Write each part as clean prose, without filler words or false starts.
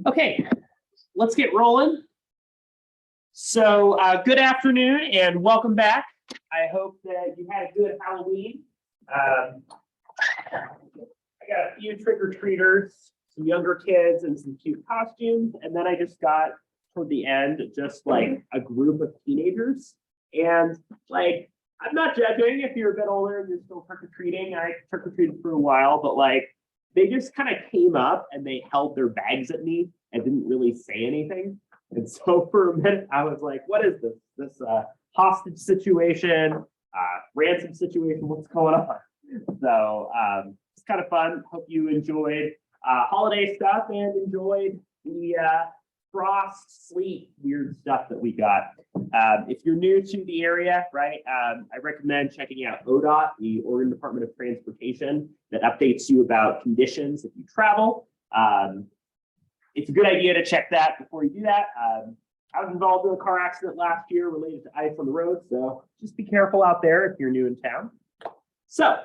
Okay, let's get rolling. So good afternoon and welcome back. I hope that you had a good Halloween. I got a few trick-or-treaters, some younger kids and some cute costumes. And then I just got toward the end, just like a group of teenagers. And like, I'm not judging if you're a bit older and you're still trick-or-treating. I trick-or-treated for a while, but like, they just kind of came up and they held their bags at me and didn't really say anything. And so for a minute, I was like, what is this? This hostage situation, ransom situation, what's going on? So it's kind of fun. Hope you enjoyed holiday stuff and enjoyed the frost, sleet, weird stuff that we got. If you're new to the area, right, I recommend checking out ODOT, the Oregon Department of Transportation, that updates you about conditions if you travel. It's a good idea to check that before you do that. I was involved in a car accident last year related to ice on the road, so just be careful out there if you're new in town. So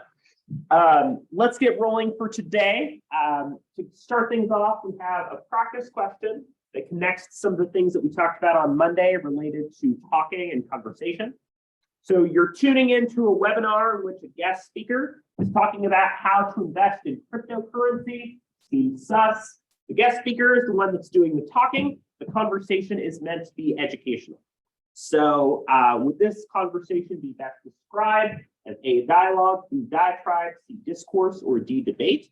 let's get rolling for today. To start things off, we have a practice question that connects to some of the things that we talked about on Monday related to talking and conversation. So you're tuning into a webinar in which a guest speaker is talking about how to invest in cryptocurrency. Seems sus. The guest speaker is the one that's doing the talking. The conversation is meant to be educational. So would this conversation be best described as A, dialogue, B, diatribe, C, discourse, or D, debate?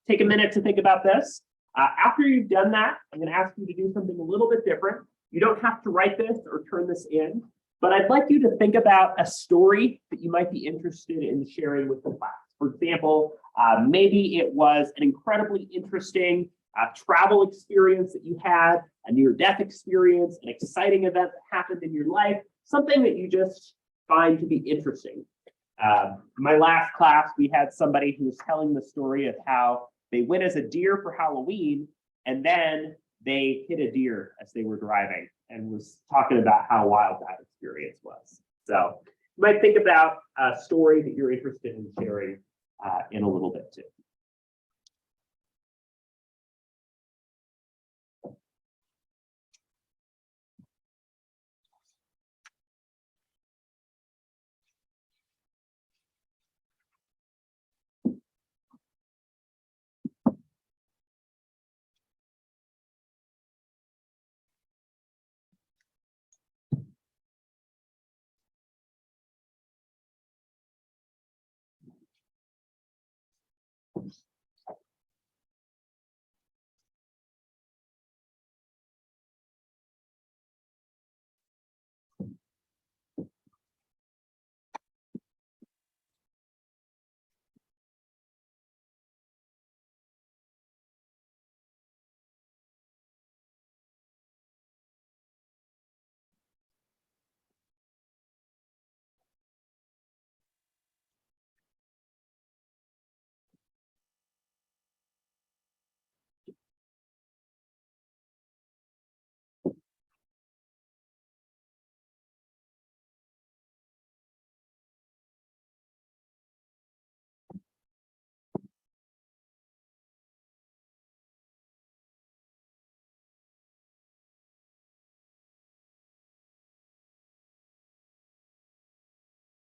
Take a minute to think about this. After you've done that, I'm going to ask you to do something a little bit different. You don't have to write this or turn this in, but I'd like you to think about a story that you might be interested in sharing with the class. For example, maybe it was an incredibly interesting travel experience that you had, a near-death experience, an exciting event that happened in your life, something that you just find to be interesting. My last class, we had somebody who was telling the story of how they went as a deer for Halloween, and then they hit a deer as they were driving and was talking about how wild that experience was. So you might think about a story that you're interested in sharing in a little bit too.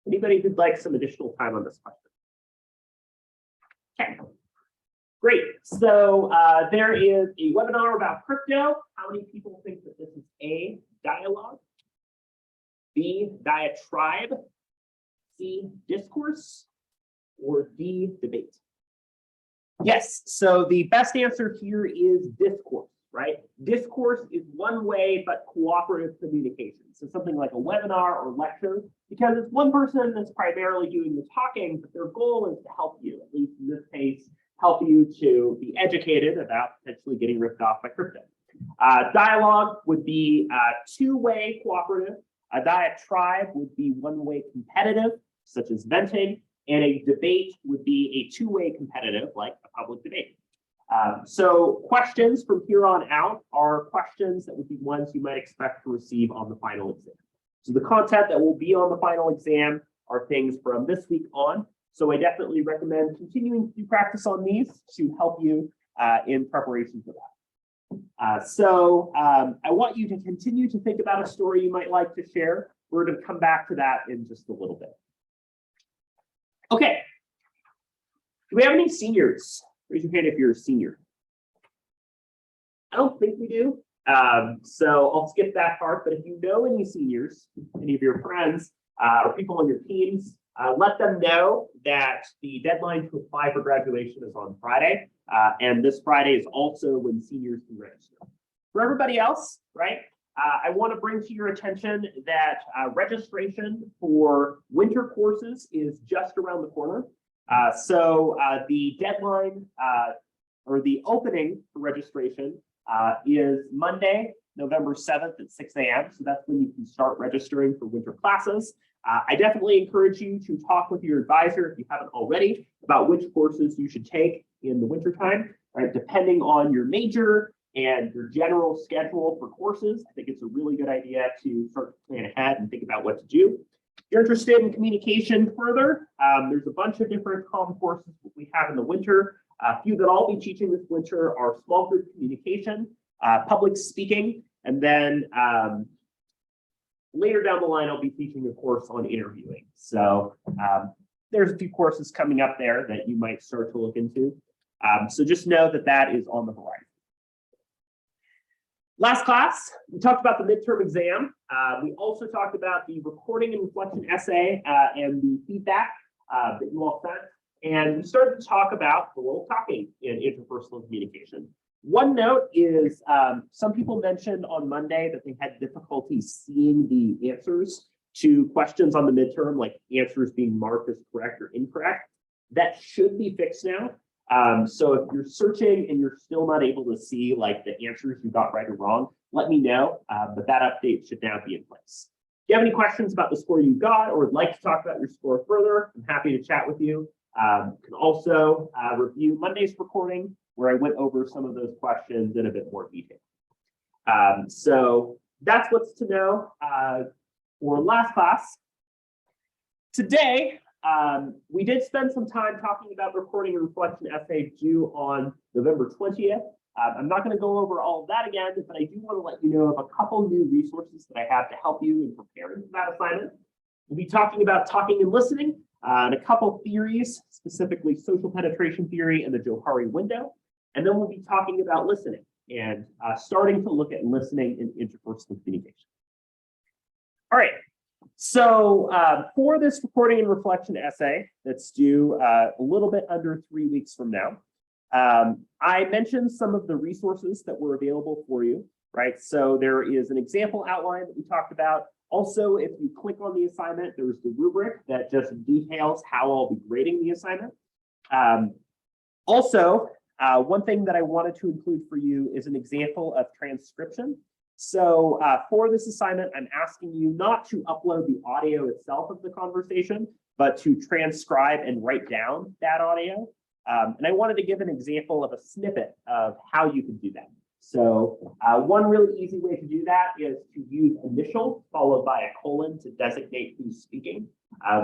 Anybody who'd like some additional time on this question? Okay, great. So there is a webinar about crypto. How many people think that this is A, dialogue, B, diatribe, C, discourse, or D, debate? Yes, so the best answer here is discourse, right? Discourse is one way, but cooperative communication. So something like a webinar or lecture, because it's one person that's primarily doing the talking, but their goal is to help you, at least in this case, help you to be educated about potentially getting ripped off by crypto. Dialogue would be two-way cooperative. A diatribe would be one-way competitive, such as venting, and a debate would be a two-way competitive, like a public debate. So questions from here on out are questions that would be ones you might expect to receive on the final exam. So the content that will be on the final exam are things from this week on. So I definitely recommend continuing to practice on these to help you in preparation for that. I want you to continue to think about a story you might like to share. We're going to come back to that in just a little bit. Okay. Do we have any seniors? Raise your hand if you're a senior. I don't think we do. So I'll skip that part. But if you know any seniors, any of your friends or people on your teams, let them know that the deadline to apply for graduation is on Friday. And this Friday is also when seniors can register. For everybody else, right? I want to bring to your attention that registration for winter courses is just around the corner. The deadline or the opening for registration is Monday, November 7th at 6 a.m. So that's when you can start registering for winter classes. I definitely encourage you to talk with your advisor if you haven't already about which courses you should take in the wintertime, right? Depending on your major and your general schedule for courses, I think it's a really good idea to start to plan ahead and think about what to do. If you're interested in communication further, there's a bunch of different common courses that we have in the winter. A few that I'll be teaching this winter are small group communication, public speaking, and then later down the line, I'll be teaching a course on interviewing. So there's a few courses coming up there that you might start to look into. So just know that that is on the horizon. Last class, we talked about the midterm exam. We also talked about the recording and reflection essay and the feedback that you all sent. And we started to talk about the role of talking in interpersonal communication. One note is some people mentioned on Monday that they had difficulty seeing the answers to questions on the midterm, like answers being marked as correct or incorrect. That should be fixed now. So if you're searching and you're still not able to see like the answers you got right or wrong, let me know, but that update should now be in place. If you have any questions about the score you got or would like to talk about your score further, I'm happy to chat with you. You can also review Monday's recording where I went over some of those questions in a bit more detail. So that's what's to know for last class. Today, we did spend some time talking about the recording and reflection essay due on November 20th. I'm not going to go over all of that again, but I do want to let you know of a couple new resources that I have to help you in preparing for that assignment. We'll be talking about talking and listening, and a couple theories, specifically social penetration theory and the Johari window. And then we'll be talking about listening and starting to look at listening in interpersonal communication. All right. So for this recording and reflection essay that's due a little bit under 3 weeks from now, I mentioned some of the resources that were available for you, right? So there is an example outline that we talked about. Also, if you click on the assignment, there's the rubric that just details how I'll be grading the assignment. One thing that I wanted to include for you is an example of transcription. So for this assignment, I'm asking you not to upload the audio itself of the conversation, but to transcribe and write down that audio. And I wanted to give an example of a snippet of how you can do that. So one really easy way to do that is to use initial followed by a colon to designate who's speaking.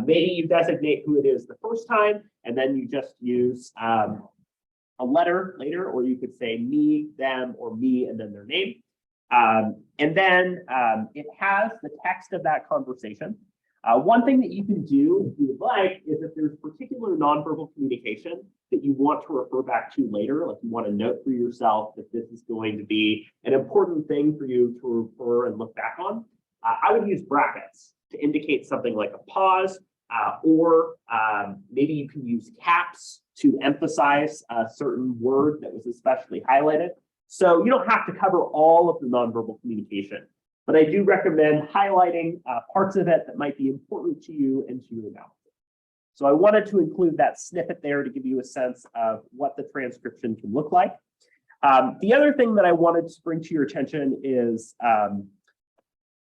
Maybe you designate who it is the first time, and then you just use a letter later, or you could say me, them, or me, and then their name. And then it has the text of that conversation. One thing that you can do, if you would like, is if there's particular nonverbal communication that you want to refer back to later, like you want to note for yourself that this is going to be an important thing for you to refer and look back on, I would use brackets to indicate something like a pause, or maybe you can use caps to emphasize a certain word that was especially highlighted. So you don't have to cover all of the nonverbal communication, but I do recommend highlighting parts of it that might be important to you and to your analysis. So I wanted to include that snippet there to give you a sense of what the transcription can look like. The other thing that I wanted to bring to your attention is,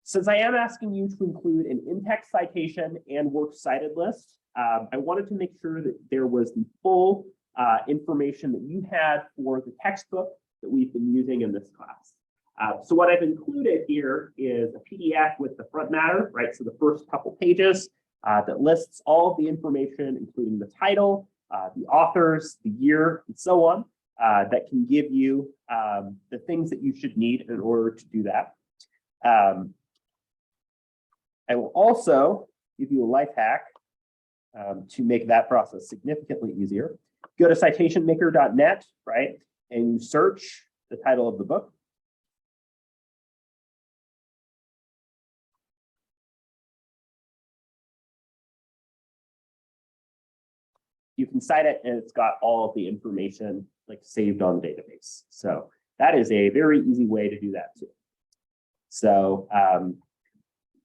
since I am asking you to include an in-text citation and works cited list, I wanted to make sure that there was the full information that you had for the textbook that we've been using in this class. So what I've included here is a PDF with the front matter, right? So the first couple pages that lists all of the information, including the title, the authors, the year, and so on, that can give you the things that you should need in order to do that. I will also give you a life hack to make that process significantly easier. Go to citationmaker.net, right? And you search the title of the book. You can cite it and it's got all of the information like saved on the database. So that is a very easy way to do that too. So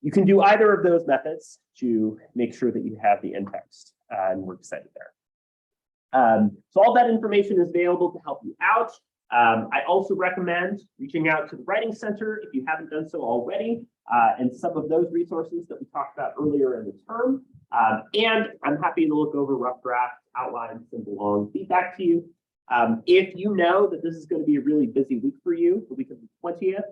you can do either of those methods to make sure that you have the in-text and works cited there. So all that information is available to help you out. I also recommend reaching out to the Writing Center if you haven't done so already, and some of those resources that we talked about earlier in the term. And I'm happy to look over rough draft, outlines, and belong feedback to you. If you know that this is going to be a really busy week for you, the week of the 20th,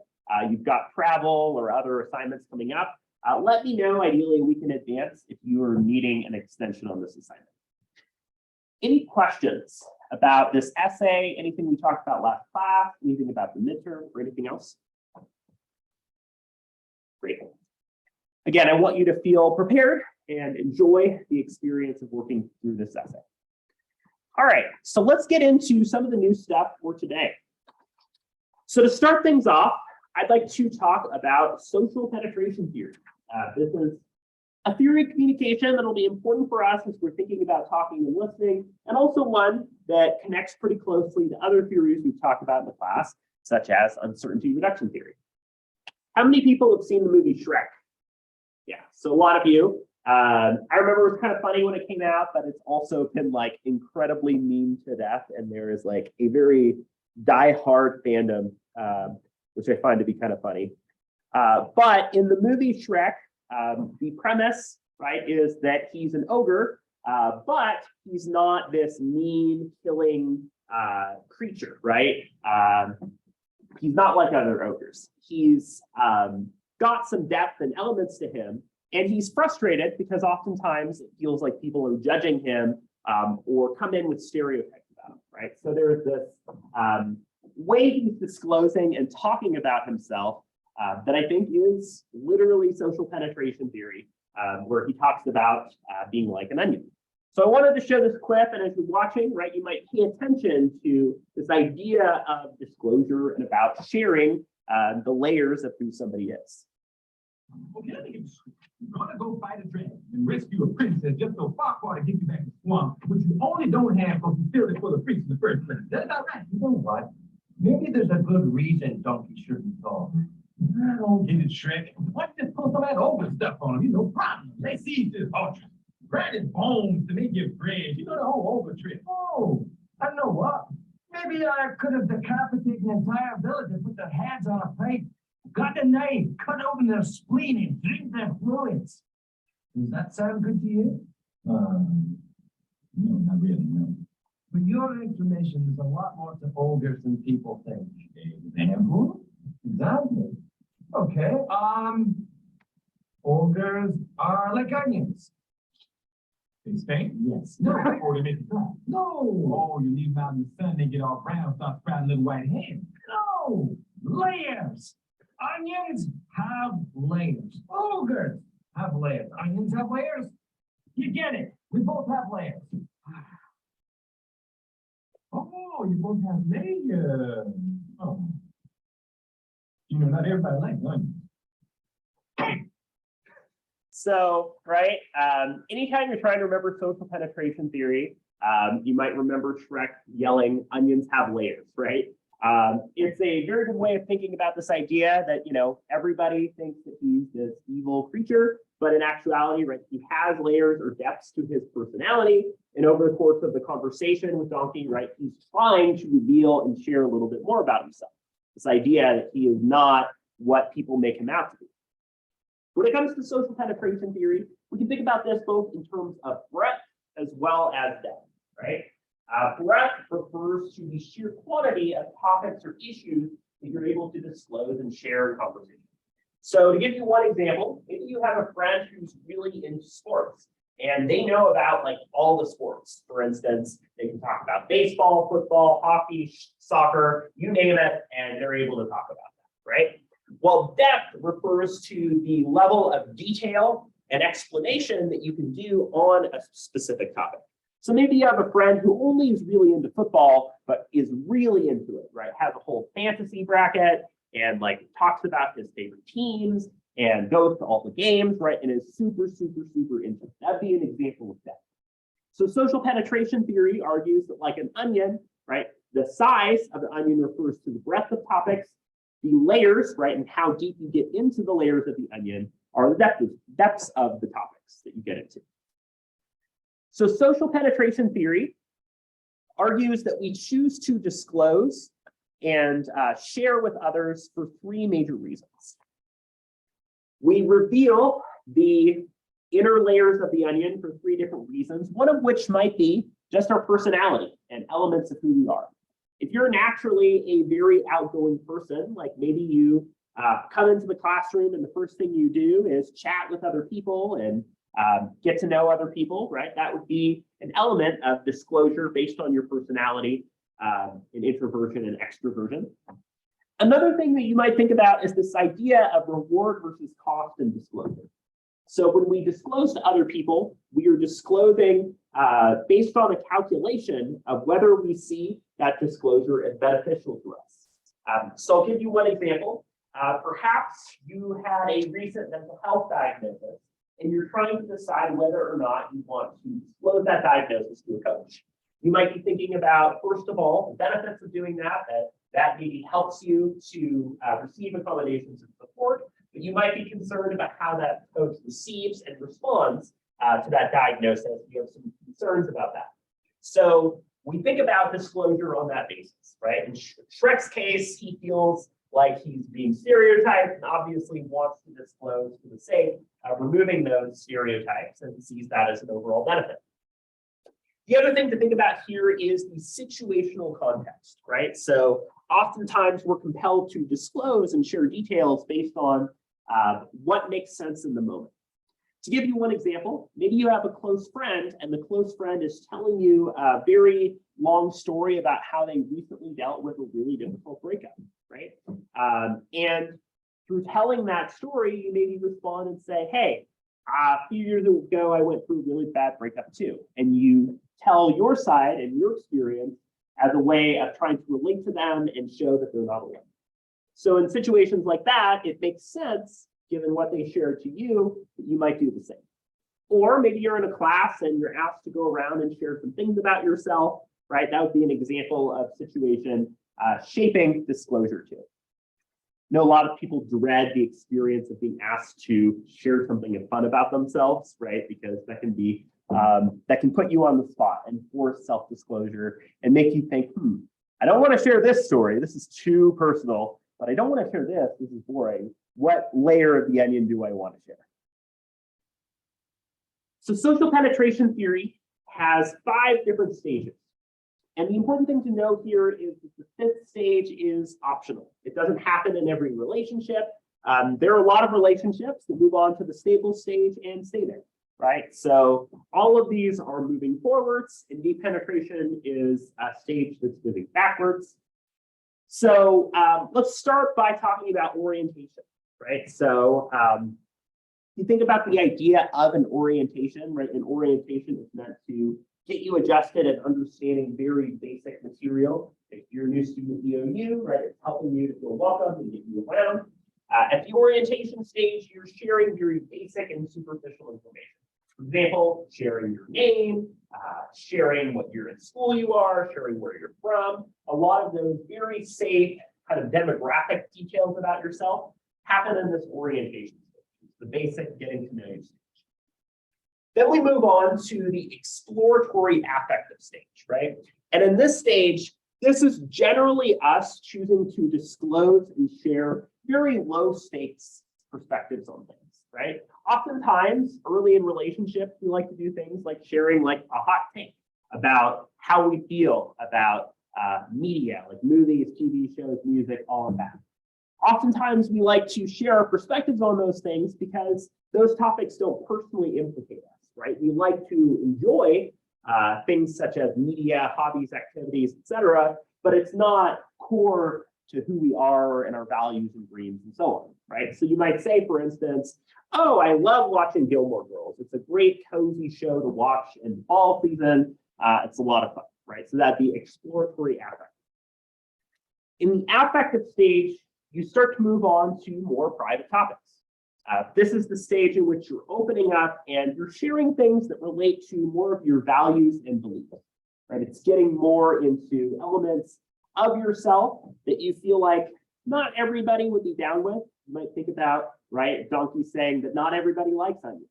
you've got travel or other assignments coming up, let me know, ideally a week in advance, if you are needing an extension on this assignment. Any questions about this essay, anything we talked about last class, anything about the midterm, or anything else? Great. Again, I want you to feel prepared and enjoy the experience of working through this essay. All right, so let's get into some of the new stuff for today. So to start things off, I'd like to talk about social penetration theory. This is a theory of communication that will be important for us as we're thinking about talking and listening, and also one that connects pretty closely to other theories we've talked about in the class, such as uncertainty reduction theory. How many people have seen the movie Shrek? Yeah, so a lot of you. I remember it was kind of funny when it came out, but it's also been like incredibly memed to death, and there is like a very die-hard fandom, which I find to be kind of funny. But in the movie Shrek, the premise, right, is that he's an ogre, but he's not this mean, killing creature, right? He's not like other ogres. He's got some depth and elements to him, and he's frustrated because oftentimes it feels like people are judging him or come in with stereotypes about him, right? So there's this way he's disclosing and talking about himself that I think is literally social penetration theory, where he talks about being like an onion. So I wanted to show this clip, and as you're watching, right, you might pay attention to this idea of disclosure and about sharing the layers of who somebody is. Okay, you're gonna go fight a dragon and rescue a princess just so Farquhar to get you back to the swamp, which you only don't have because you filled it full of freaks in the first place. That's not right. You know what? Maybe there's a good reason Donkey shouldn't talk. I don't get it, Shrek. Why don't you just put some of that ogre stuff on him? You know, problem. They see this fortress. Grind his bones to make you bread. You know the whole ogre trick. Oh, I know what. Maybe I could have decapitated the entire village and put their heads on a plate. Got a knife, cut open their spleen and drink their fluids. Does that sound good to you? No, not really, no. For your information, there's a lot more to ogres than people think. Example? Exactly. Okay, ogres are like onions. They stink? Yes. No. Or they make you dry. No. Oh, you leave them out in the sun, they get all brown, start sprouting little white heads. No. Layers. Onions have layers. Ogres have layers. Onions have layers. You get it. We both have layers. Oh, you both have layers. Oh. You know, not everybody likes onions. So, right, anytime you're trying to remember social penetration theory, you might remember Shrek yelling, onions have layers, right? It's a very good way of thinking about this idea that, everybody thinks that he's this evil creature, but in actuality, right, he has layers or depths to his personality. And over the course of the conversation with Donkey, right, he's trying to reveal and share a little bit more about himself. This idea that he is not what people make him out to be. When it comes to social penetration theory, we can think about this both in terms of breadth as well as depth, right? Breadth refers to the sheer quantity of topics or issues that you're able to disclose and share in conversation. So to give you one example, maybe you have a friend who's really into sports and they know about like all the sports. For instance, they can talk about baseball, football, hockey, soccer, you name it, and they're able to talk about that, right? Well, depth refers to the level of detail and explanation that you can do on a specific topic. So maybe you have a friend who only is really into football, but is really into it, right? Has a whole fantasy bracket and like talks about his favorite teams and goes to all the games, right? And is super, super, super into it. That'd be an example of that. So social penetration theory argues that like an onion, right? The size of the onion refers to the breadth of topics. The layers, right? And how deep you get into the layers of the onion are the depths of the topics that you get into. So social penetration theory argues that we choose to disclose and share with others for three major reasons. We reveal the inner layers of the onion for three different reasons, one of which might be just our personality and elements of who we are. If you're naturally a very outgoing person, like maybe you come into the classroom and the first thing you do is chat with other people and get to know other people, right? That would be an element of disclosure based on your personality in introversion and extroversion. Another thing that you might think about is this idea of reward versus cost in disclosure. So when we disclose to other people, we are disclosing based on a calculation of whether we see that disclosure as beneficial to us. So I'll give you one example. Perhaps you had a recent mental health diagnosis and you're trying to decide whether or not you want to disclose that diagnosis to a coach. You might be thinking about, first of all, the benefits of doing that maybe helps you to receive accommodations and support, but you might be concerned about how that coach receives and responds to that diagnosis. You have some concerns about that. So we think about disclosure on that basis, right? In Shrek's case, he feels like he's being stereotyped and obviously wants to disclose for the sake of removing those stereotypes and sees that as an overall benefit. The other thing to think about here is the situational context, right? So oftentimes we're compelled to disclose and share details based on what makes sense in the moment. To give you one example, maybe you have a close friend and the close friend is telling you a very long story about how they recently dealt with a really difficult breakup, right? And through telling that story, you maybe respond and say, hey, a few years ago, I went through a really bad breakup too. And you tell your side and your experience as a way of trying to relate to them and show that they're not alone. So in situations like that, it makes sense, given what they shared to you, that you might do the same. Or maybe you're in a class and you're asked to go around and share some things about yourself, right? That would be an example of situation shaping disclosure too. I know a lot of people dread the experience of being asked to share something fun about themselves, right? Because that can be that can put you on the spot and force self-disclosure and make you think, I don't want to share this story. This is too personal, but I don't want to share this. This is boring. What layer of the onion do I want to share? So social penetration theory has 5 different stages. And the important thing to know here is that the 5th stage is optional. It doesn't happen in every relationship. There are a lot of relationships that move on to the stable stage and stay there, right? So all of these are moving forwards, and deep penetration is a stage that's moving backwards. So let's start by talking about orientation, right? So you think about the idea of an orientation, right? An orientation is meant to get you adjusted and understanding very basic material. If you're a new student at EOU, right, it's helping you to feel welcome and get you around. At the orientation stage, you're sharing very basic and superficial information, For example, sharing your name, sharing what year in school you are, sharing where you're from. A lot of those very safe kind of demographic details about yourself happen in this orientation stage, the basic getting to know you stage. Then we move on to the exploratory affective stage, right? And in this stage, this is generally us choosing to disclose and share very low stakes perspectives on things, right? Oftentimes, early in relationships, we like to do things like sharing like a hot take about how we feel about media, like movies, TV shows, music, all of that. Oftentimes, we like to share our perspectives on those things because those topics don't personally implicate us, right? We like to enjoy things such as media, hobbies, activities, etc., but it's not core to who we are and our values and dreams and so on, right? So you might say, for instance, oh, I love watching Gilmore Girls. It's a great cozy show to watch in the fall season. It's a lot of fun, right? So that'd be exploratory affect. In the affective stage, you start to move on to more private topics. This is the stage in which you're opening up and you're sharing things that relate to more of your values and beliefs, right? It's getting more into elements of yourself that you feel like not everybody would be down with. You might think about, right, Donkey saying that not everybody likes onions.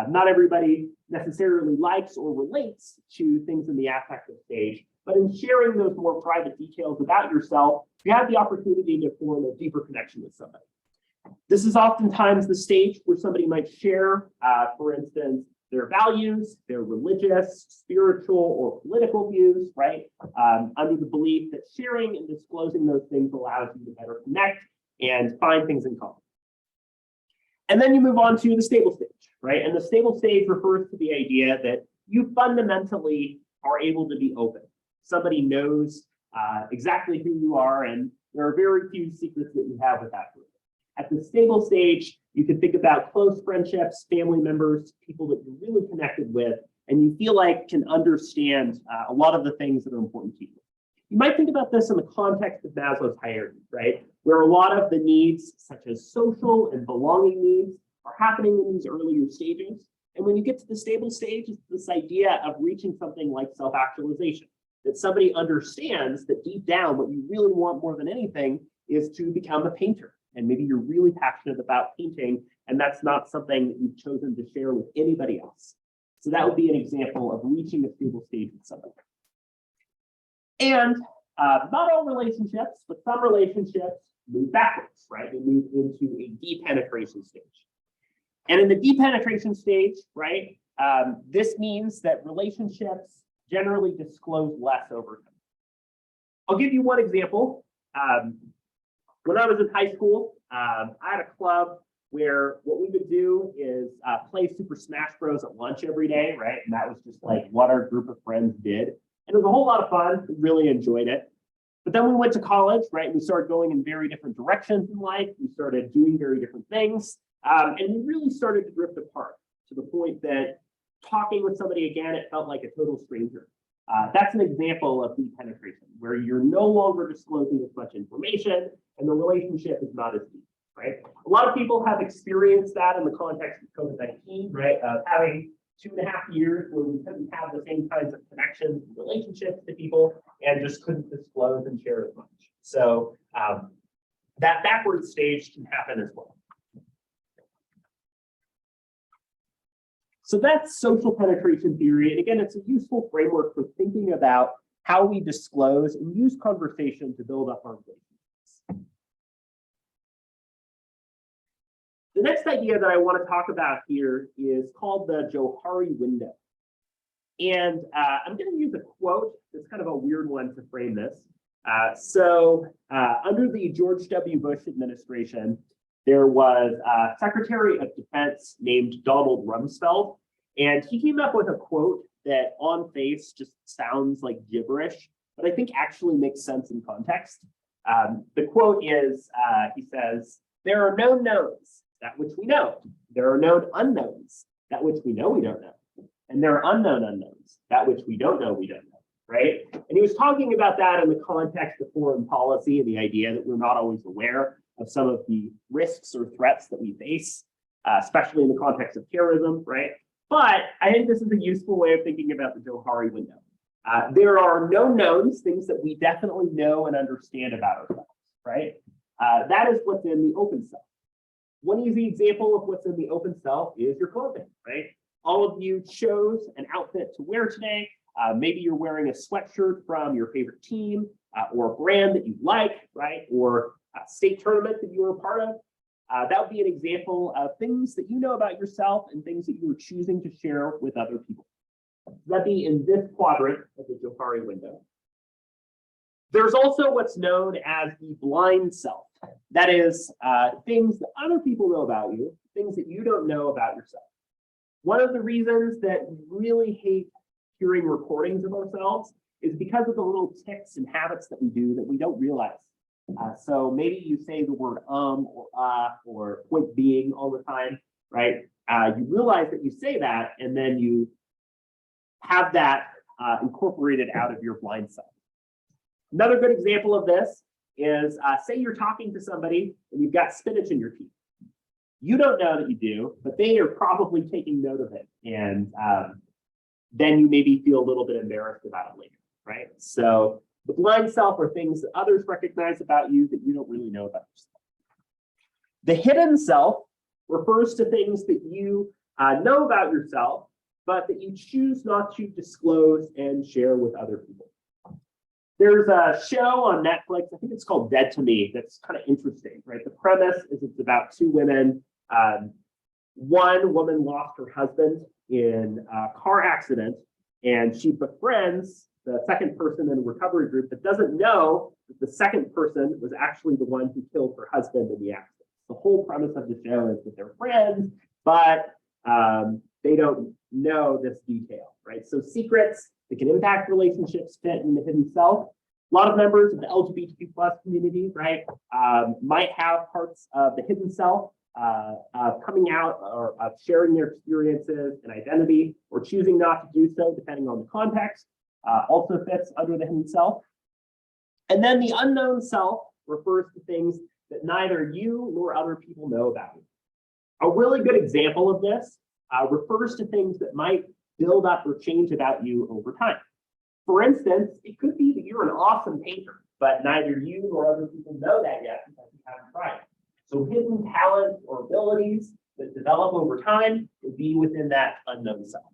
Not everybody necessarily likes or relates to things in the affective stage, but in sharing those more private details about yourself, you have the opportunity to form a deeper connection with somebody. This is oftentimes the stage where somebody might share, for instance, their values, their religious, spiritual, or political views, right? Under the belief that sharing and disclosing those things allows you to better connect and find things in common. And then you move on to the stable stage, right? And the stable stage refers to the idea that you fundamentally are able to be open. Somebody knows exactly who you are, and there are very few secrets that you have with that group. At the stable stage, you can think about close friendships, family members, people that you're really connected with, and you feel like can understand a lot of the things that are important to you. You might think about this in the context of Maslow's hierarchy, right? Where a lot of the needs, such as social and belonging needs, are happening in these earlier stages. And when you get to the stable stage, it's this idea of reaching something like self-actualization, that somebody understands that deep down, what you really want more than anything is to become a painter. And maybe you're really passionate about painting, and that's not something that you've chosen to share with anybody else. So that would be an example of reaching a stable stage with somebody. And not all relationships, but some relationships move backwards, right? They move into a depenetration stage. And in the depenetration stage, right, this means that relationships generally disclose less over time. I'll give you one example. When I was in high school, I had a club where what we would do is play Super Smash Bros. At lunch every day, right? And that was just like what our group of friends did. And it was a whole lot of fun. We really enjoyed it. But then we went to college, right? We started going in very different directions in life. We started doing very different things. And we really started to drift apart to the point that talking with somebody again, it felt like a total stranger. That's an example of depenetration, where you're no longer disclosing as much information and the relationship is not as deep, right? A lot of people have experienced that in the context of COVID-19, right? Having 2.5 years where we couldn't have the same kinds of connections and relationships to people and just couldn't disclose and share as much. So that backward stage can happen as well. So that's social penetration theory. And again, it's a useful framework for thinking about how we disclose and use conversation to build up our relationships. The next idea that I want to talk about here is called the Johari window. And I'm going to use a quote. It's kind of a weird one to frame this. Under the George W. Bush administration, there was a Secretary of Defense named Donald Rumsfeld, and he came up with a quote that on face just sounds like gibberish, but I think actually makes sense in context. The quote is, he says, "There are known knowns, that which we know. There are known unknowns, that which we know we don't know. And there are unknown unknowns, that which we don't know we don't know," right? And he was talking about that in the context of foreign policy and the idea that we're not always aware of some of the risks or threats that we face, especially in the context of terrorism, right? But I think this is a useful way of thinking about the Johari window. There are no knowns, things that we definitely know and understand about ourselves, right? That is what's in the open self. One easy example of what's in the open self is your clothing, right? All of you chose an outfit to wear today. Maybe you're wearing a sweatshirt from your favorite team or a brand that you like, right? Or a state tournament that you were a part of. That would be an example of things that you know about yourself and things that you are choosing to share with other people. That'd be in this quadrant of the Johari window. There's also what's known as the blind self. That is things that other people know about you, things that you don't know about yourself. One of the reasons that we really hate hearing recordings of ourselves is because of the little tics and habits that we do that we don't realize. So maybe you say the word or point being all the time, right? You realize that you say that, and then you have that incorporated out of your blind self. Another good example of this is say you're talking to somebody and you've got spinach in your teeth. You don't know that you do, but they are probably taking note of it. And then you maybe feel a little bit embarrassed about it later, right? So the blind self are things that others recognize about you that you don't really know about yourself. The hidden self refers to things that you know about yourself, but that you choose not to disclose and share with other people. There's a show on Netflix, I think it's called Dead to Me, that's kind of interesting, right? The premise is it's about two women. One woman lost her husband in a car accident, and she befriends the second person in a recovery group that doesn't know that the second person was actually the one who killed her husband in the accident. The whole premise of the show is that they're friends, but they don't know this detail, right? So secrets that can impact relationships fit in the hidden self. A lot of members of the LGBTQ+ community, right, might have parts of the hidden self coming out or of sharing their experiences and identity, or choosing not to do so depending on the context, also fits under the hidden self. And then the unknown self refers to things that neither you nor other people know about you. A really good example of this refers to things that might build up or change about you over time. For instance, it could be that you're an awesome painter, but neither you nor other people know that yet because you haven't tried. So hidden talents or abilities that develop over time would be within that unknown self.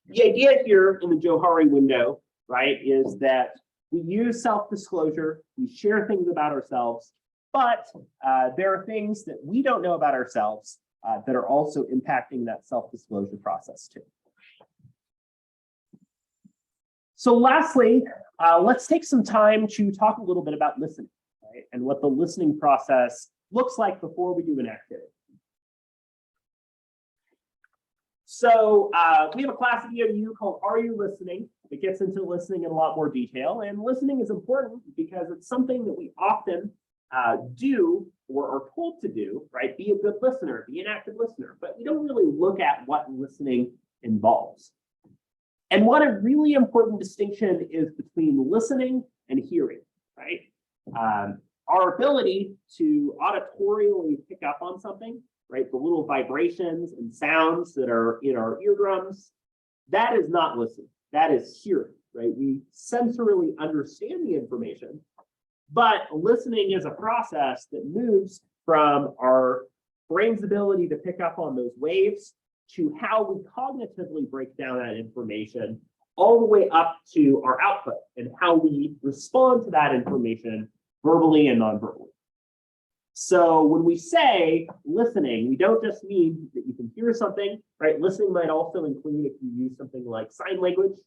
The idea here in the Johari window, right, is that we use self-disclosure, we share things about ourselves, but there are things that we don't know about ourselves that are also impacting that self-disclosure process too. So lastly, let's take some time to talk a little bit about listening, right? And what the listening process looks like before we do an activity. So we have a class at EOU called Are You Listening? It gets into listening in a lot more detail. And listening is important because it's something that we often do or are told to do, right? Be a good listener, be an active listener, but we don't really look at what listening involves. And what a really important distinction is between listening and hearing, right? Our ability to auditorially pick up on something, right? The little vibrations and sounds that are in our eardrums, that is not listening, that is hearing, right? We sensorily understand the information, but listening is a process that moves from our brain's ability to pick up on those waves to how we cognitively break down that information, all the way up to our output and how we respond to that information verbally and non-verbally. So when we say listening, we don't just mean that you can hear something, right? Listening might also include, if you use something like sign language,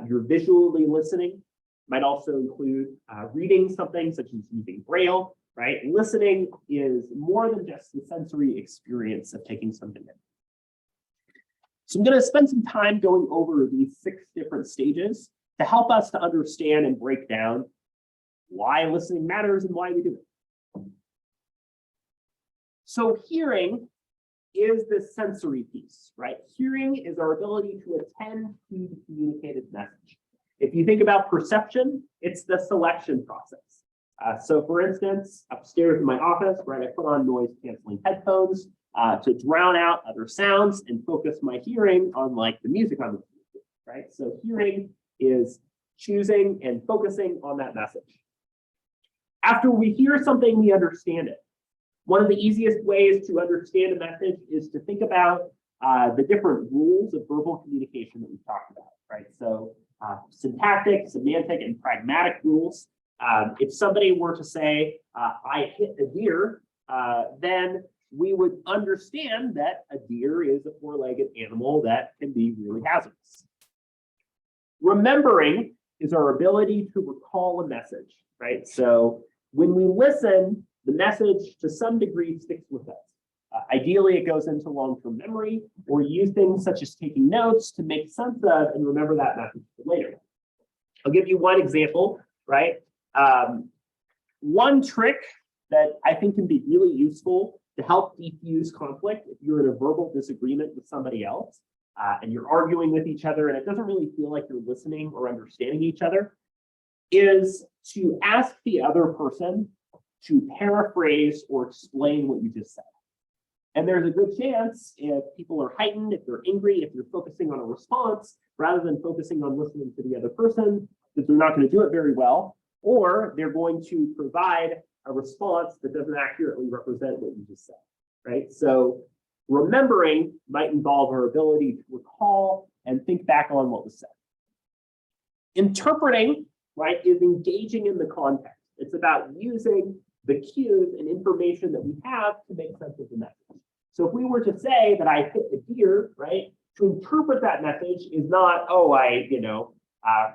you're visually listening. Might also include reading something such as using Braille, right? Listening is more than just the sensory experience of taking something in. So I'm going to spend some time going over these 6 different stages to help us to understand and break down why listening matters and why we do it. So hearing is the sensory piece, right? Hearing is our ability to attend to the communicated message. If you think about perception, it's the selection process. So for instance, upstairs in my office, right, I put on noise canceling headphones. to drown out other sounds and focus my hearing on like the music on the TV, right? So hearing is choosing and focusing on that message. After we hear something, we understand it. One of the easiest ways to understand a message is to think about the different rules of verbal communication that we've talked about, right? So syntactic, semantic, and pragmatic rules. If somebody were to say, I hit a deer, then we would understand that a deer is a four-legged animal that can be really hazardous. Remembering is our ability to recall a message, right? So when we listen, the message to some degree sticks with us. Ideally, it goes into long-term memory, or use things such as taking notes to make sense of and remember that message for later. I'll give you one example, right? One trick that I think can be really useful to help defuse conflict if you're in a verbal disagreement with somebody else and you're arguing with each other and it doesn't really feel like you're listening or understanding each other, is to ask the other person to paraphrase or explain what you just said. And there's a good chance if people are heightened, if they're angry, if you're focusing on a response rather than focusing on listening to the other person, that they're not going to do it very well, or they're going to provide a response that doesn't accurately represent what you just said, right? So remembering might involve our ability to recall and think back on what was said. Interpreting, right, is engaging in the context. It's about using the cues and information that we have to make sense of the message. So if we were to say that I hit the deer, right, to interpret that message is not, oh, I,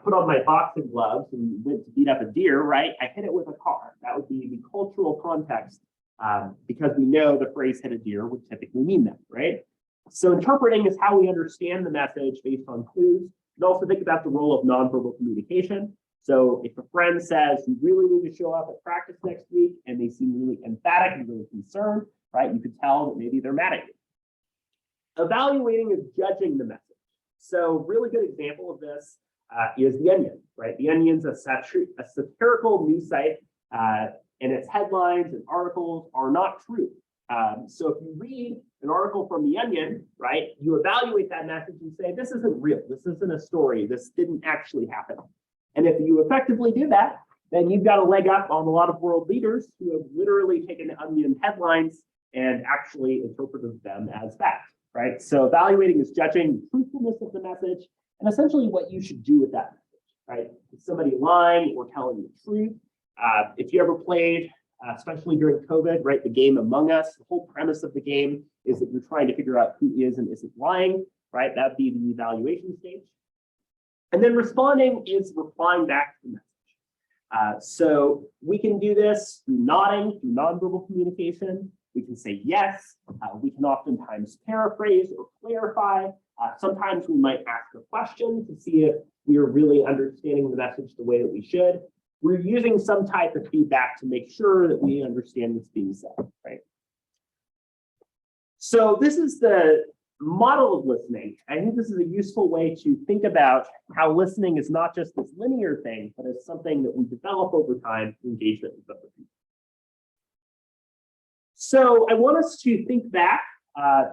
put on my boxing gloves and went to beat up a deer, right? I hit it with a car. That would be the cultural context because we know the phrase hit a deer would typically mean that, right? So interpreting is how we understand the message based on clues. And also think about the role of nonverbal communication. So if a friend says, you really need to show up at practice next week, and they seem really emphatic and really concerned, right? You could tell that maybe they're mad at you. Evaluating is judging the message. So really good example of this is The Onion, right? The Onion's a satirical news site, and its headlines and articles are not true. So if you read an article from The Onion, right, you evaluate that message and say, this isn't real. This isn't a story. This didn't actually happen. And if you effectively do that, then you've got a leg up on a lot of world leaders who have literally taken the Onion headlines and actually interpreted them as fact, right? So evaluating is judging the truthfulness of the message and essentially what you should do with that message, right? Is somebody lying or telling the truth? If you ever played, especially during COVID, right, the game Among Us, the whole premise of the game is that you're trying to figure out who is and isn't lying, right? That'd be the evaluation stage. And then responding is replying back to the message. So we can do this through nodding, through nonverbal communication. We can say yes. We can oftentimes paraphrase or clarify. Sometimes we might ask a question to see if we are really understanding the message the way that we should. We're using some type of feedback to make sure that we understand what's being said, right? So this is the model of listening. I think this is a useful way to think about how listening is not just this linear thing, but is something that we develop over time through engagement with other people. So I want us to think back.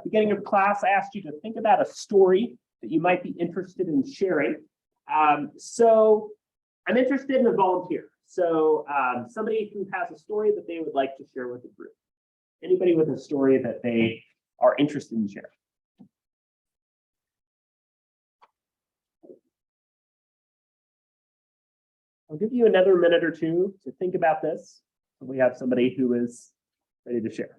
Beginning of class, I asked you to think about a story that you might be interested in sharing. So I'm interested in a volunteer. So somebody who has a story that they would like to share with the group. Anybody with a story that they are interested in sharing. I'll give you another minute or two to think about this. We have somebody who is ready to share.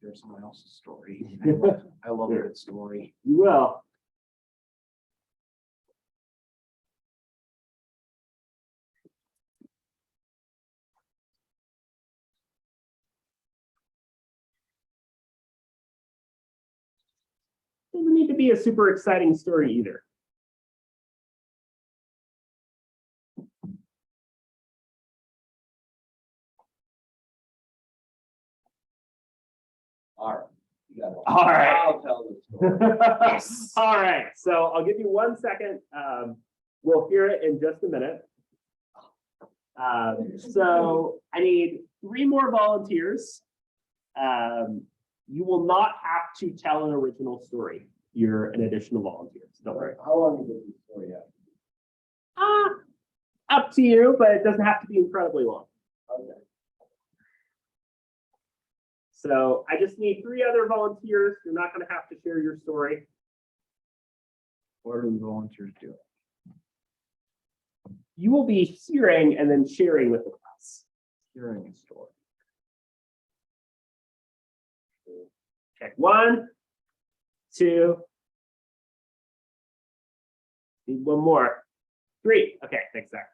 There's someone else's story. I love a good story. You will. Doesn't need to be a super exciting story either. All right. You got it. All right. I'll tell the story. Yes. All right, so I'll give you 1 second. We'll hear it in just a minute. So I need 3 more volunteers. You will not have to tell an original story. You're an additional volunteer, so don't worry. How long is the story? Up to you, but it doesn't have to be incredibly long. Okay. So I just need 3 other volunteers. You're not going to have to share your story. What are the volunteers doing? You will be hearing and then sharing with the class. Hearing a story. Okay, 1, 2. Need 1 more. 3. Okay, thanks, Zach.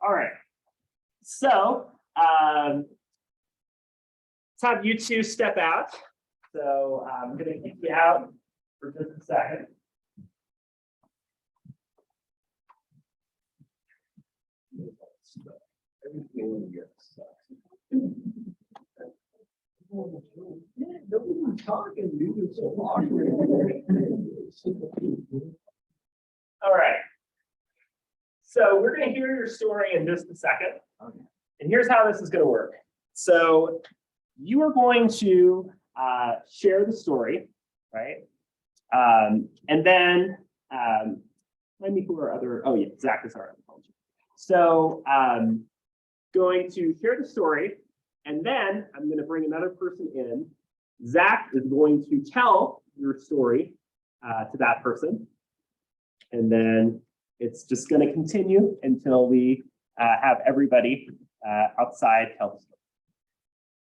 All right. So let's have you 2 step out. So I'm going to kick you out for just a second. Everything gets nobody's talking, dude. It's so awkward. All right. So we're going to hear your story in just a second. Okay. And here's how this is going to work. So you are going to share the story, right? And then, let me who are other, oh yeah, Zach is our other volunteer. So going to share the story, and then I'm going to bring another person in. Zach is going to tell your story to that person. And then it's just going to continue until we have everybody outside tell the story.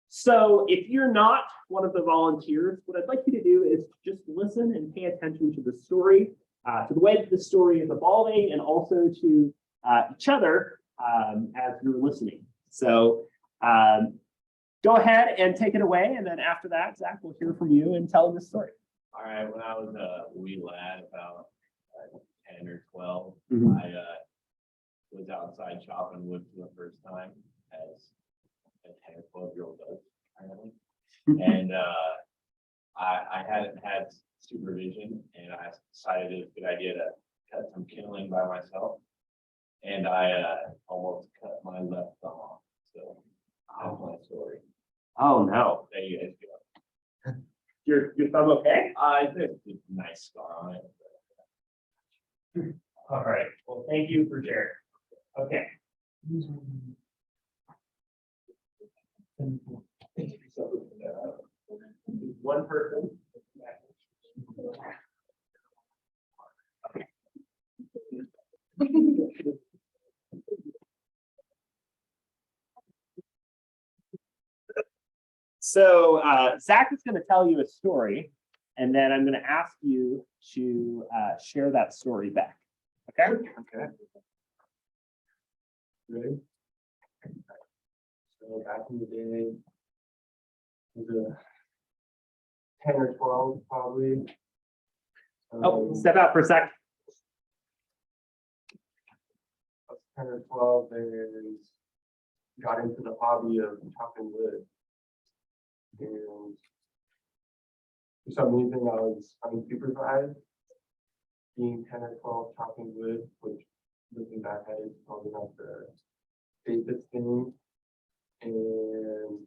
So if you're not one of the volunteers, what I'd like you to do is just listen and pay attention to the story, to the way that the story is evolving, and also to each other as you're listening. So go ahead and take it away. And then after that, Zach will hear from you and tell the story. All right, when I was a wee lad, about 10 or 12, Mhm. I was outside chopping wood for the first time, as a 10 or 12-year-old does, apparently. And I hadn't had supervision, and I decided it was a good idea to cut some kindling by myself. And I almost cut my left thumb off. So that's my story. Oh no. There you guys go. Your thumb okay? There's a nice scar on it. All right. Well, thank you for sharing. Okay. One person. So Zach is going to tell you a story, and then I'm going to ask you to share that story back. Okay? Okay. Ready? So back in the day, it was a 10 or 12 probably. Oh, step out for a sec. I was 10 or 12 and got into the hobby of chopping wood. And for some reason I was unsupervised, being 10 or 12 chopping wood, which looking back at it is probably not the safest thing. And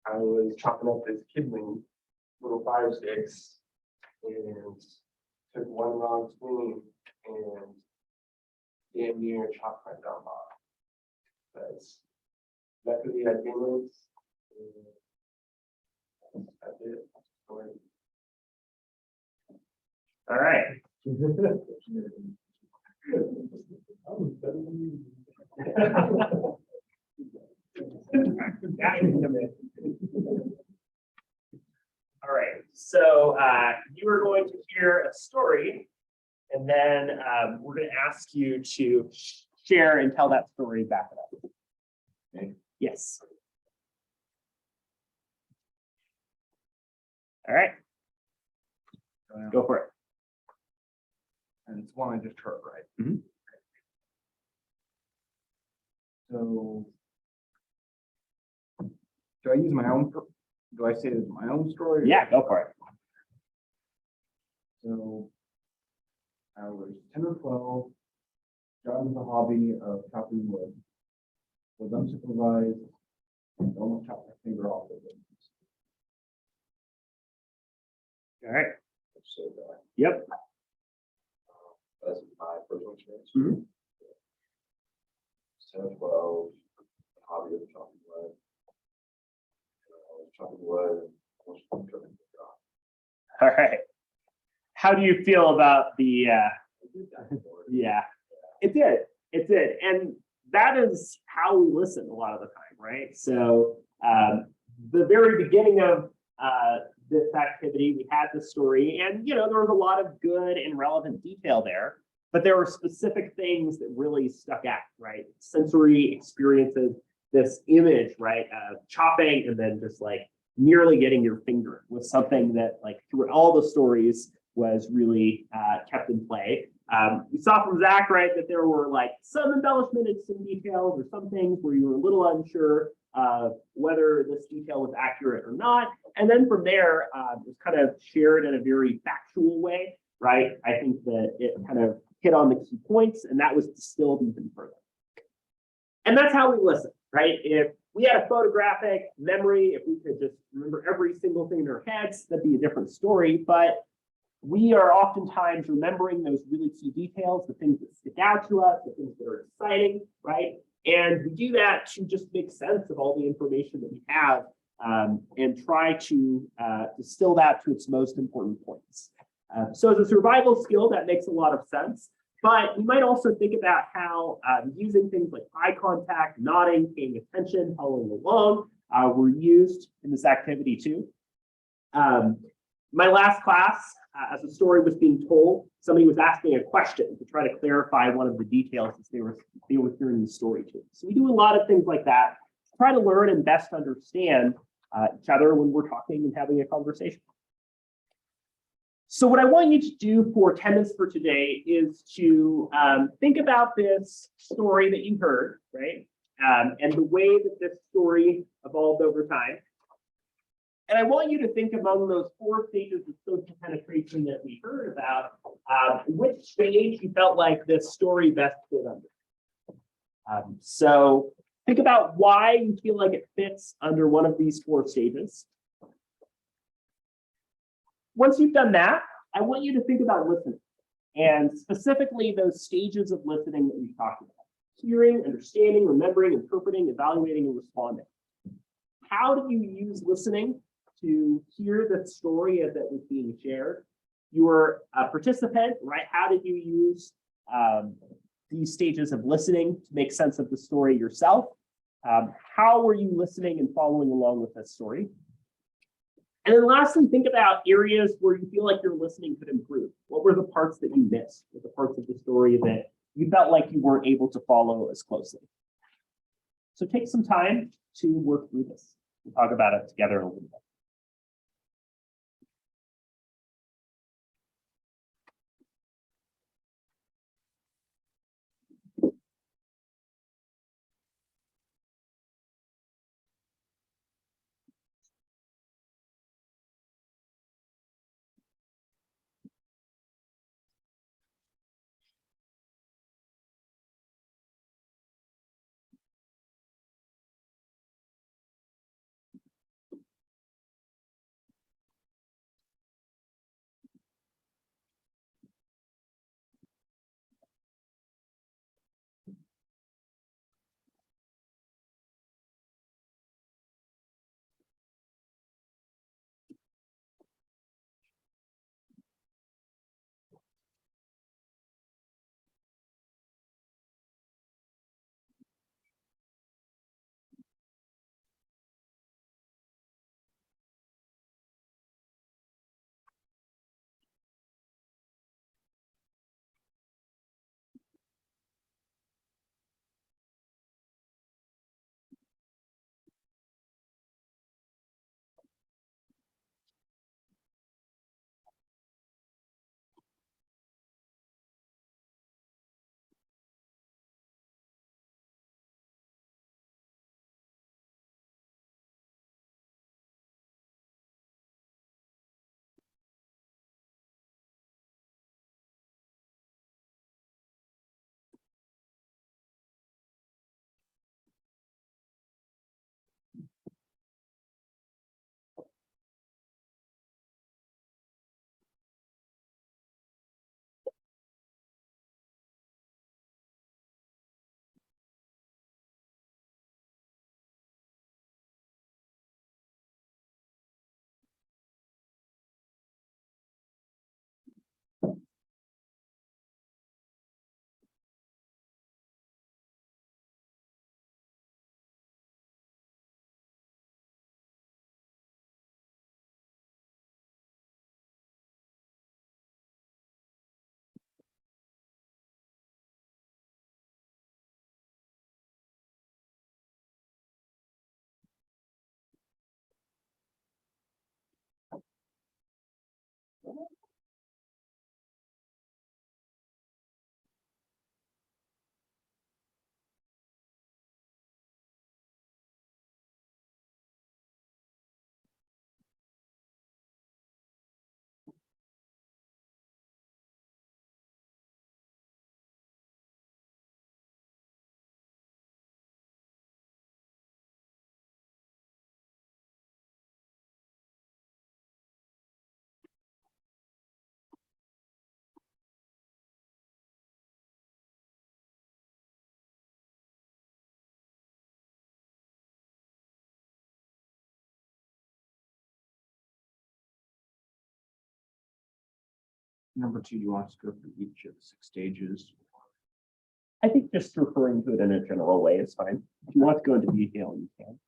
I was chopping up this kindling, little fire sticks, and took one wrong swing and damn near chopped my thumb off. But luckily I didn't. And that's it. Story. All right. All right. So you are going to hear a story, and then we're going to ask you to share and tell that story back up. Okay. Yes. All right. Go for it. And it's one I just heard, right? Mhm. So Do I use my own, do I say it as my own story? or- Yeah, go for it. So I was 10 or 12, got into the hobby of chopping wood. Was unsupervised, and almost chopped my finger off with it. All right. So, Yep. that's my personal experience. Mhm. 10 or 12, hobby of chopping wood. I was chopping wood and almost cutting it off. All right. How do you feel about the, yeah, it did. It did. And that is how we listen a lot of the time, right? So the very beginning of this activity, we had the story and, there was a lot of good and relevant detail there, but there were specific things that really stuck out, right? Sensory experiences, this image, right, of chopping and then just like nearly getting your finger was something that like through all the stories was really kept in play. We saw from Zach, right, that there were like some embellishment and some details or some things where you were a little unsure of whether this detail was accurate or not. And then from there, it was kind of shared in a very factual way, right? I think that it kind of hit on the key points and that was distilled even further. And that's how we listen, right? If we had a photographic memory, if we could just remember every single thing in our heads, that'd be a different story. But we are oftentimes remembering those really key details, the things that stick out to us, the things that are exciting, right? And we do that to just make sense of all the information that we have and try to distill that to its most important points. So as a survival skill, that makes a lot of sense. But we might also think about how using things like eye contact, nodding, paying attention, following along were used in this activity too. My last class, as the story was being told, somebody was asking a question to try to clarify one of the details as they were hearing the story too. So we do a lot of things like that, to try to learn and best understand each other when we're talking and having a conversation. So what I want you to do for attendance for today is to think about this story that you heard, right? And the way that this story evolved over time. And I want you to think among those 4 stages of social penetration that we heard about, which stage you felt like this story best fit under. So think about why you feel like it fits under one of these 4 stages. Once you've done that, I want you to think about listening, and specifically those stages of listening that we've talked about: hearing, understanding, remembering, interpreting, evaluating, and responding. How do you use listening to hear the story as it was being shared? You were a participant, right? How did you use these stages of listening to make sense of the story yourself? How were you listening and following along with this story? And then lastly, think about areas where you feel like your listening could improve. What were the parts that you missed? What were the parts of the story that you felt like you weren't able to follow as closely? So take some time to work through this. We'll talk about it together in a little bit. Number two, do you want us to go through each of the 6 stages? I think just referring to it in a general way is fine. If you want to go into detail, you can.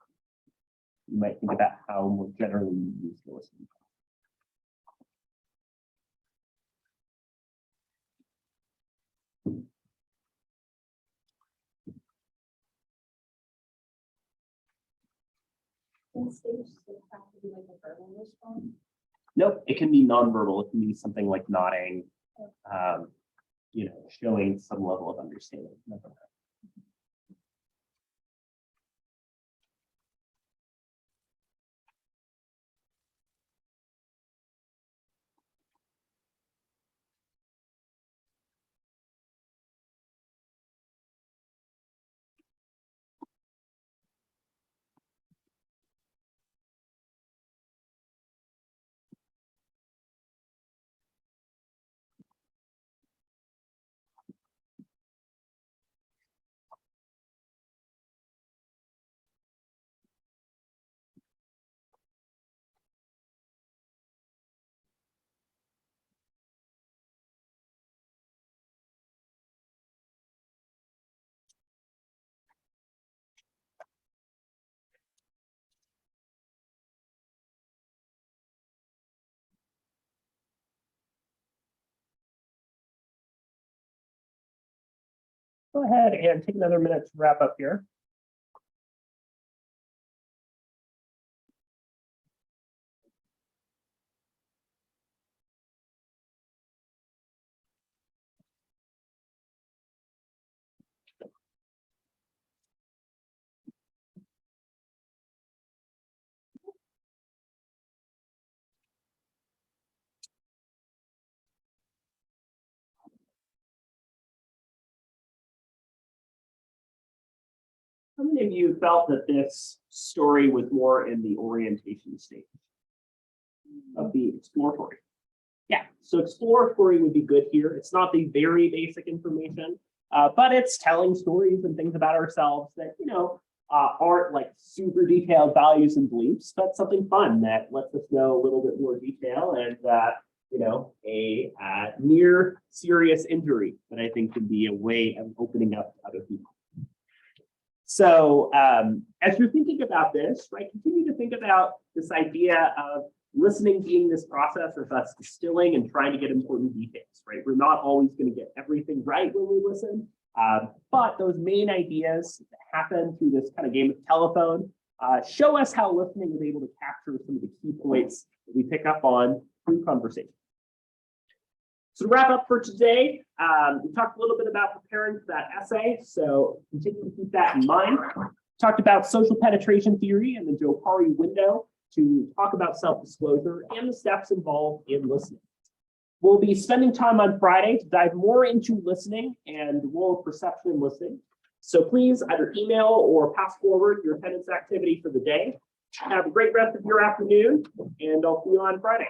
You might think about how more generally you use the listening. Nope, it can be nonverbal. It can be something like nodding, showing some level of understanding. Go ahead and take another minute to wrap up here. How many of you felt that this story was more in the orientation stage of the exploratory? Yeah, so exploratory would be good here. It's not the very basic information, but it's telling stories and things about ourselves that, aren't like super detailed values and beliefs, but something fun that lets us know a little bit more detail and, a near serious injury that I think can be a way of opening up to other people. So as you're thinking about this, right, continue to think about this idea of listening being this process of us distilling and trying to get important details, right? We're not always going to get everything right when we listen, but those main ideas that happen through this kind of game of telephone show us how listening is able to capture some of the key points that we pick up on through conversation. So to wrap up for today, we talked a little bit about preparing for that essay, so continue to keep that in mind. Talked about social penetration theory and the Johari window to talk about self-disclosure and the steps involved in listening. We'll be spending time on Friday to dive more into listening and the role of perception in listening. So please either email or pass forward your attendance activity for the day. Have a great rest of your afternoon, and I'll see you on Friday.